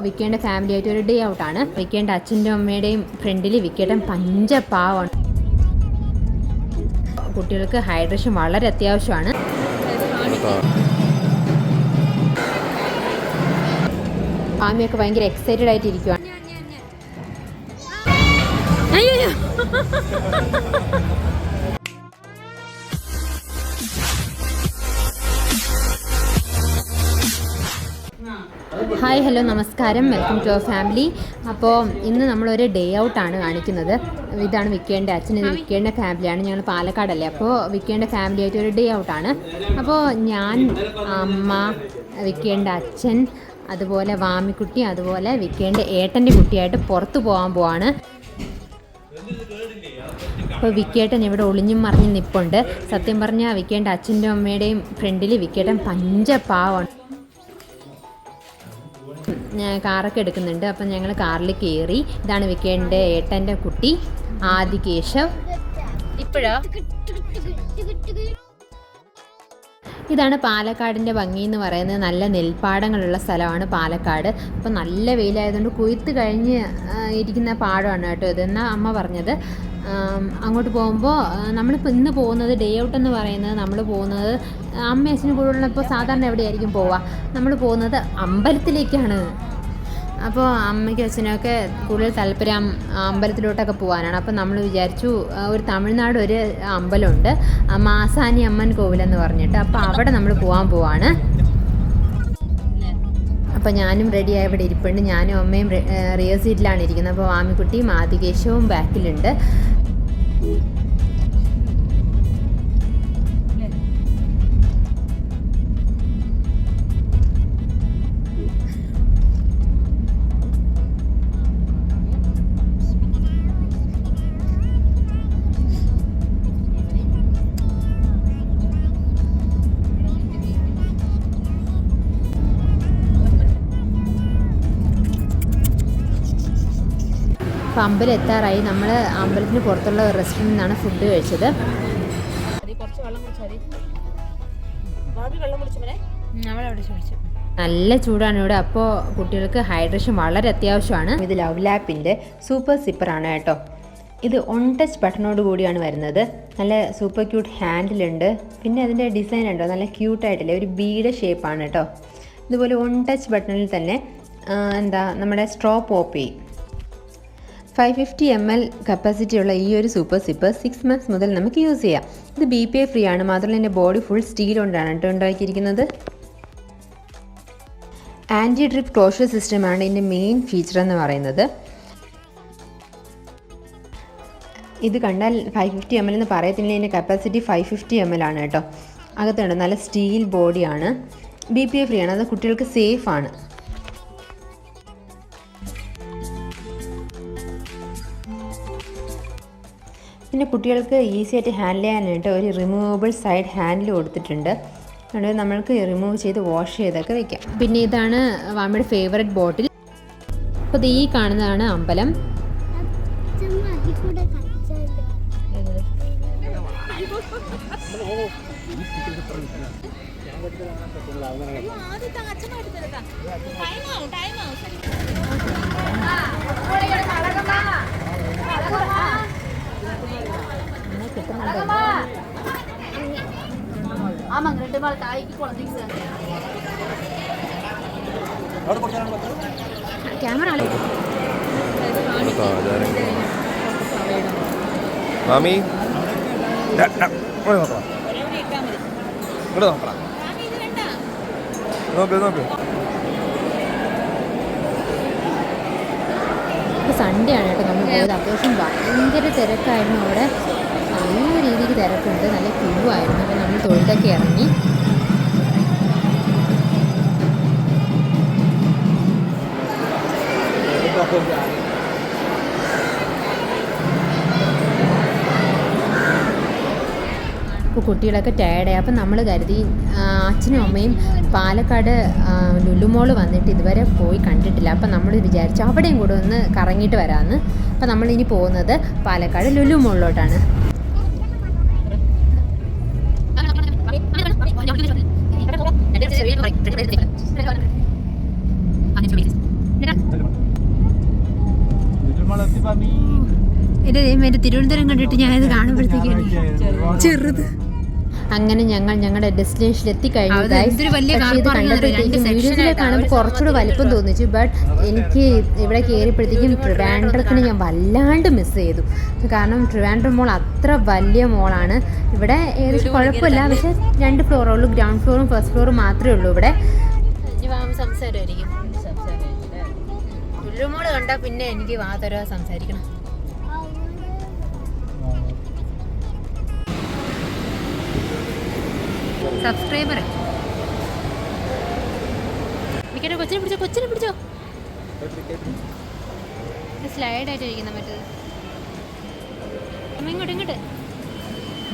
വിക്കേൻ്റെ family ആയിട്ട് ഒരു day ഔട്ടാണ്. വിക്കേൻ്റെ അച്ഛൻ്റെ അമ്മയുടെയും ഫ്രണ്ടിൽ വിക്കേട്ടൻ പഞ്ചപാവാണ്. കുട്ടികൾക്ക് ഹൈഡ്രേഷൻ വളരെ അത്യാവശ്യമാണ്. ആമിയൊക്കെ ഭയങ്കര എക്സൈറ്റഡ് ആയിട്ട് ഇരിക്കുവാണ്. ഹായ്, ഹലോ, നമസ്കാരം, വെൽക്കം ടു അവർ ഫാമിലി. അപ്പോൾ ഇന്ന് നമ്മളൊരു ഡേ ഔട്ടാണ് കാണിക്കുന്നത്. ഇതാണ് വിക്കേൻ്റെ അച്ഛൻ, ഇത് വിക്കേൻ്റെ ഫാമിലിയാണ്. ഞങ്ങൾ പാലക്കാടല്ലേ, അപ്പോൾ വിക്കേൻ്റെ ഫാമിലി ആയിട്ട് ഒരു ഡേ ഔട്ടാണ്. അപ്പോൾ ഞാൻ, അമ്മ, വിക്കേൻ്റെ അച്ഛൻ, അതുപോലെ വാമിക്കുട്ടി, അതുപോലെ വിക്കേൻ്റെ ഏട്ടൻ്റെ കുട്ടിയായിട്ട് പുറത്ത് പോകാൻ പോവാണ്. അപ്പോൾ വിക്കേട്ടൻ ഇവിടെ ഒളിഞ്ഞും മറിഞ്ഞും നിൽപ്പുണ്ട്. സത്യം പറഞ്ഞാൽ വിക്കേൻ്റെ അച്ഛൻ്റെ അമ്മയുടെയും ഫ്രണ്ടിൽ വിക്കേട്ടൻ പഞ്ചപാവാണ്. കാറൊക്കെ എടുക്കുന്നുണ്ട്. അപ്പം ഞങ്ങൾ കാറിൽ കയറി. ഇതാണ് വിക്കേൻ്റെ ഏട്ടൻ്റെ കുട്ടി ആദികേശവ്. ഇതാണ് പാലക്കാടിൻ്റെ ഭംഗി എന്ന് പറയുന്നത്. നല്ല നെൽപ്പാടങ്ങളുള്ള സ്ഥലമാണ് പാലക്കാട്. അപ്പോൾ നല്ല വെയിലായതുകൊണ്ട് കൊയ്ത്ത് കഴിഞ്ഞ് ഇരിക്കുന്ന പാടമാണ് കേട്ടോ ഇതെന്നാ അമ്മ പറഞ്ഞത്. അങ്ങോട്ട് പോകുമ്പോൾ നമ്മളിപ്പോൾ ഇന്ന് പോകുന്നത് ഡേ ഔട്ട് എന്ന് പറയുന്നത്, നമ്മൾ പോകുന്നത് അമ്മ അച്ഛനും കൂടെ ഉള്ളപ്പോൾ സാധാരണ എവിടെയായിരിക്കും പോവുക, നമ്മൾ പോകുന്നത് അമ്പലത്തിലേക്കാണ്. അപ്പോൾ അമ്മയ്ക്കും അച്ഛനൊക്കെ കൂടുതൽ താല്പര്യം അമ്പലത്തിലോട്ടൊക്കെ പോകാനാണ്. അപ്പോൾ നമ്മൾ വിചാരിച്ചു ഒരു തമിഴ്നാട് ഒരു അമ്പലമുണ്ട്, മാസാനി അമ്മൻ കോവിലെന്ന് പറഞ്ഞിട്ട്, അപ്പോൾ അവിടെ നമ്മൾ പോവാണ്. അപ്പോൾ ഞാനും റെഡിയായി ഇവിടെ ഇരിപ്പുണ്ട്. ഞാനും അമ്മയും റിയർ സീറ്റിലാണ് ഇരിക്കുന്നത്. അപ്പോൾ ആമിക്കുട്ടിയും ആദികേശവും ബാക്കിലുണ്ട്. അപ്പോൾ അമ്പലം എത്താറായി. നമ്മൾ അമ്പലത്തിന് പുറത്തുള്ള റെസ്റ്റോറൻറ്റിൽ നിന്നാണ് ഫുഡ് കഴിച്ചത്. നല്ല ചൂടാണ് ഇവിടെ. അപ്പോൾ കുട്ടികൾക്ക് ഹൈഡ്രേഷൻ വളരെ അത്യാവശ്യമാണ്. ഇത് ലവ് ലാപ്പിൻ്റെ സൂപ്പർ സിപ്പറാണ് കേട്ടോ. ഇത് ഒൺ ടച്ച് ബട്ടണോട് കൂടിയാണ് വരുന്നത്. നല്ല സൂപ്പർ ക്യൂട്ട് ഹാൻഡിലുണ്ട്. പിന്നെ അതിൻ്റെ ഡിസൈൻ ഉണ്ടോ, നല്ല ക്യൂട്ടായിട്ടില്ലേ, ഒരു ബീയുടെ ഷേപ്പാണ് കേട്ടോ. ഇതുപോലെ ഒൺ ടച്ച് ബട്ടണിൽ തന്നെ നമ്മുടെ സ്ട്രോ പോപ്പ് ചെയ്യും. 550 ml കപ്പാസിറ്റിയുള്ള ഈ ഒരു സൂപ്പർ സിപ്പർ 6 months മുതൽ നമുക്ക് യൂസ് ചെയ്യാം. ഇത് BPA ഫ്രീ ആണ്. മാത്രമല്ല എൻ്റെ ബോഡി ഫുൾ സ്റ്റീൽ കൊണ്ടാണ് കേട്ടോ ഉണ്ടാക്കിയിരിക്കുന്നത്. ആൻറ്റി ഡ്രിപ്പ് ക്ലോഷർ സിസ്റ്റമാണ് ഇതിൻ്റെ മെയിൻ ഫീച്ചർ എന്ന് പറയുന്നത്. ഇത് കണ്ടാൽ 550 ml എന്ന് പറയത്തില്ല, ഇതിൻ്റെ കപ്പാസിറ്റി 550 ml ആണ് കേട്ടോ. അകത്തുണ്ട് നല്ല സ്റ്റീൽ ബോഡിയാണ്. BPA ഫ്രീ ആണ്. അത് കുട്ടികൾക്ക് സേഫ് ആണ്. പിന്നെ കുട്ടികൾക്ക് ഈസി ആയിട്ട് ഹാൻഡിൽ ചെയ്യാനായിട്ട് ഒരു റിമൂവബിൾ സൈഡ് ഹാൻഡിൽ കൊടുത്തിട്ടുണ്ട്. അതുകൊണ്ട് നമ്മൾക്ക് റിമൂവ് ചെയ്ത് വാഷ് ചെയ്തൊക്കെ വെക്കാം. പിന്നെ ഇതാണ് വാമിയുടെ ഫേവറേറ്റ് ബോട്ടിൽ. അപ്പോൾ ഈ കാണുന്നതാണ് അമ്പലം. ക്യാമറ മാമി നോക്ക്. സൺഡേ ആണ് കേട്ടോ നമ്മൾ പോയത്. അത്യാവശ്യം ഭയങ്കര തിരക്കായിരുന്നു അവിടെ. നല്ല രീതിക്ക് തിരക്കുണ്ട്, നല്ല ക്യൂ ആയിരുന്നു. അപ്പോൾ നമ്മൾ തൊഴുതൊക്കെ ഇറങ്ങി. അപ്പോൾ കുട്ടികളൊക്കെ ടയർഡായി. അപ്പം നമ്മൾ കരുതി അച്ഛനും അമ്മയും പാലക്കാട് ലുലുമോൾ വന്നിട്ട് ഇതുവരെ പോയി കണ്ടിട്ടില്ല. അപ്പം നമ്മൾ വിചാരിച്ചു അവിടെയും കൂടെ ഒന്ന് കറങ്ങിയിട്ട് വരാമെന്ന്. അപ്പം നമ്മളിനി പോകുന്നത് പാലക്കാട് ലുലുമോളിലോട്ടാണ്. എന്റെ തിരുവനന്തപുരം കണ്ടിട്ട് ഞാനിത് കാണുമ്പോഴത്തേക്കാണ് ചെറുത്. അങ്ങനെ ഞങ്ങൾ ഞങ്ങളുടെ ഡെസ്റ്റിനേഷനിൽ എത്തിക്കഴിഞ്ഞു. വീഡിയോസിലെ കാണുമ്പോൾ കുറച്ചുകൂടി വലിപ്പം തോന്നിച്ചു. ബട്ട് എനിക്ക് ഇവിടെ കയറിയപ്പോഴത്തേക്കും ട്രിവാൻഡ്രത്തിന് ഞാൻ വല്ലാണ്ട് മിസ് ചെയ്തു. കാരണം ട്രിവാൻഡ്രം മോൾ അത്ര വലിയ മോളാണ്. ഇവിടെ ഏകദേശം കുഴപ്പമില്ല, പക്ഷെ 2 ഫ്ലോറേ ഉള്ളൂ. ഗ്രൗണ്ട് ഫ്ലോറും ഫസ്റ്റ് ഫ്ലോറും മാത്രമേ ഉള്ളൂ ഇവിടെ. സംസാരമായിരിക്കും. ലുലുമോള് കണ്ടാൽ പിന്നെ എനിക്ക് വാതരോ സംസാരിക്കണം. സബ്സ്ക്രൈബർ കൊച്ചിനെ പിടിച്ചോ സ്ലൈഡായിട്ട് ഇരിക്കുന്ന മറ്റേത്. ഇങ്ങോട്ട്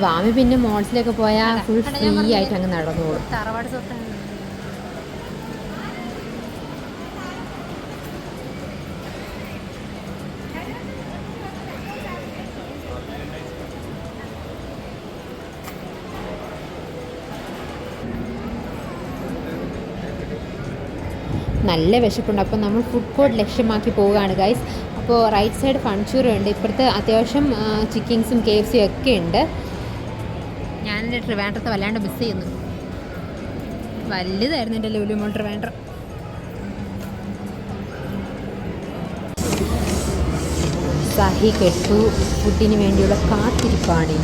വാമി പിന്നെ മോൾസിലൊക്കെ പോയാൽ ഫുൾ ഫ്രീ ആയിട്ട് അങ്ങ് നടന്നോളും. തറവാട് സ്വത്താണ്. നല്ല വിശപ്പുണ്ട്. അപ്പോൾ നമ്മൾ ഫുഡ് കോർട്ട് ലക്ഷ്യമാക്കി പോവുകയാണ് ഗൈസ്. അപ്പോൾ റൈറ്റ് സൈഡ് ഫൺചൂറും ഉണ്ട്. ഇപ്പുറത്ത് അത്യാവശ്യം ചിക്കിങ്സും KFC ഒക്കെ ഉണ്ട്. ഞാനെൻ്റെ ട്രിവാൻഡ്രത്തെ വല്ലാണ്ട് മിസ് ചെയ്യുന്നു. വലുതായിരുന്നു എൻ്റെ ലുലുമോൾ ട്രിവാൻഡ്രം. സഹി കെട്ടു. ഫുഡിന് വേണ്ടിയുള്ള കാത്തിരിപ്പാണ്.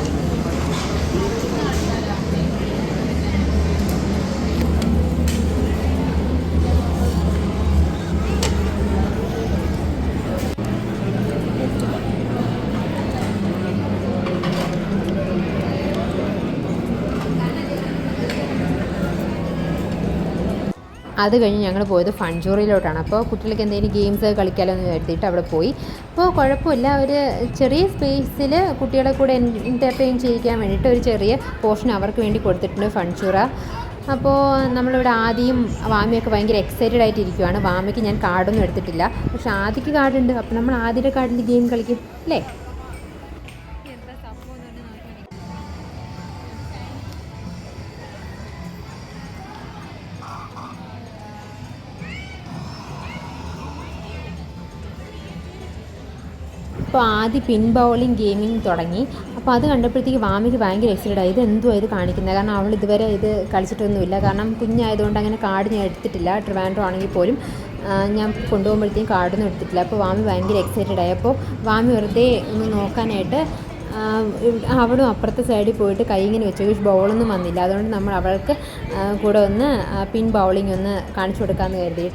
അത് കഴിഞ്ഞ് ഞങ്ങൾ പോയത് ഫൺജൂറിയിലോട്ടാണ്. അപ്പോൾ കുട്ടികൾക്ക് എന്തെങ്കിലും ഗെയിംസ് കളിക്കാമല്ലോ എന്ന് കരുതിയിട്ട് അവിടെ പോയി. അപ്പോൾ കുഴപ്പമില്ല, ഒരു ചെറിയ സ്പേസിൽ കുട്ടികളെ കൂടെ എൻ്റർടൈൻ ചെയ്യിക്കാൻ വേണ്ടിയിട്ട് ഒരു ചെറിയ പോർഷൻ അവർക്ക് വേണ്ടി കൊടുത്തിട്ടുണ്ട് ഫൺജൂറ. അപ്പോൾ നമ്മളിവിടെ ആദ്യം വാമിയൊക്കെ ഭയങ്കര എക്സൈറ്റഡ് ആയിട്ടിരിക്കുവാണ്. വാമിക്ക് ഞാൻ കാർഡൊന്നും എടുത്തിട്ടില്ല, പക്ഷെ ആദ്യക്ക് കാർഡുണ്ട്. അപ്പോൾ നമ്മൾ ആദ്യയുടെ കാർഡിൽ ഗെയിം കളിക്കും അല്ലേ. അപ്പോൾ ആദ്യം പിൻ ബൗളിങ് ഗെയിമിങ് തുടങ്ങി. അപ്പോൾ അത് കണ്ടപ്പോഴത്തേക്ക് വാമിക്ക് ഭയങ്കര എക്സൈറ്റഡ് ആയി. ഇത് എന്തുവാ ഇത് കാണിക്കുന്നത്? കാരണം അവൾ ഇതുവരെ ഇത് കളിച്ചിട്ടൊന്നുമില്ല. കാരണം കുഞ്ഞായതുകൊണ്ട് അങ്ങനെ കാർഡ് ഞാൻ എടുത്തിട്ടില്ല. ട്രിവാൻഡ്രം ആണെങ്കിൽ പോലും ഞാൻ കൊണ്ടുപോകുമ്പോഴത്തേക്കും കാർഡൊന്നും എടുത്തിട്ടില്ല. അപ്പോൾ വാമി ഭയങ്കര എക്സൈറ്റഡ് ആയി. അപ്പോൾ വാമി വെറുതെ ഒന്ന് നോക്കാനായിട്ട് അവളും അപ്പുറത്തെ സൈഡിൽ പോയിട്ട് കൈ ഇങ്ങനെ വെച്ചു. പക്ഷേ ബൗളൊന്നും വന്നില്ല. അതുകൊണ്ട് നമ്മൾ അവൾക്ക് കൂടെ ഒന്ന് പിൻ ബൗളിംഗ് ഒന്ന് കാണിച്ചു കൊടുക്കാമെന്ന് കരുതി.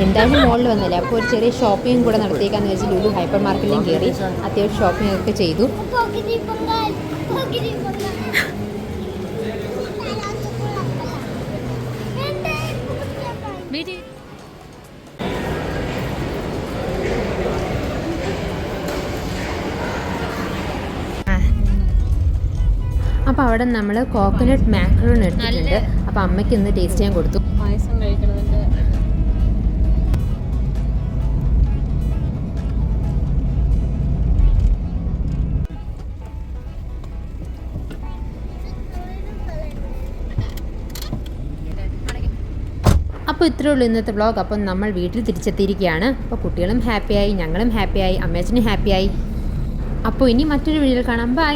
എന്തായാലും മോളിൽ വന്നില്ലേ, അപ്പോൾ ഒരു ചെറിയ ഷോപ്പിംഗ് കൂടെ നടത്തിയേക്കാന്ന് വെച്ച് ലുലു ഹൈപ്പർ മാർക്കറ്റിലും കയറി അത്യാവശ്യം ഷോപ്പിംഗ് ഒക്കെ ചെയ്തു. അപ്പോൾ അവിടെ നമ്മൾ കോക്കനട്ട് മാക്രോൺ എടുത്തിട്ടുണ്ട്. അപ്പോൾ അമ്മയ്ക്ക് ഇന്ന് ടേസ്റ്റ് ചെയ്യാൻ കൊടുത്തു. പായസം കഴിക്കണതിൻ്റെ അപ്പോൾ ഇത്രയേ ഉള്ളൂ ഇന്നത്തെ വ്ളോഗ്. അപ്പം നമ്മൾ വീട്ടിൽ തിരിച്ചെത്തിയിരിക്കുകയാണ്. അപ്പോൾ കുട്ടികളും ഹാപ്പിയായി, ഞങ്ങളും ഹാപ്പിയായി, അമ്മയച്ഛനും ഹാപ്പിയായി. അപ്പോൾ ഇനി മറ്റൊരു വീഡിയോയിൽ കാണാം. ബൈ.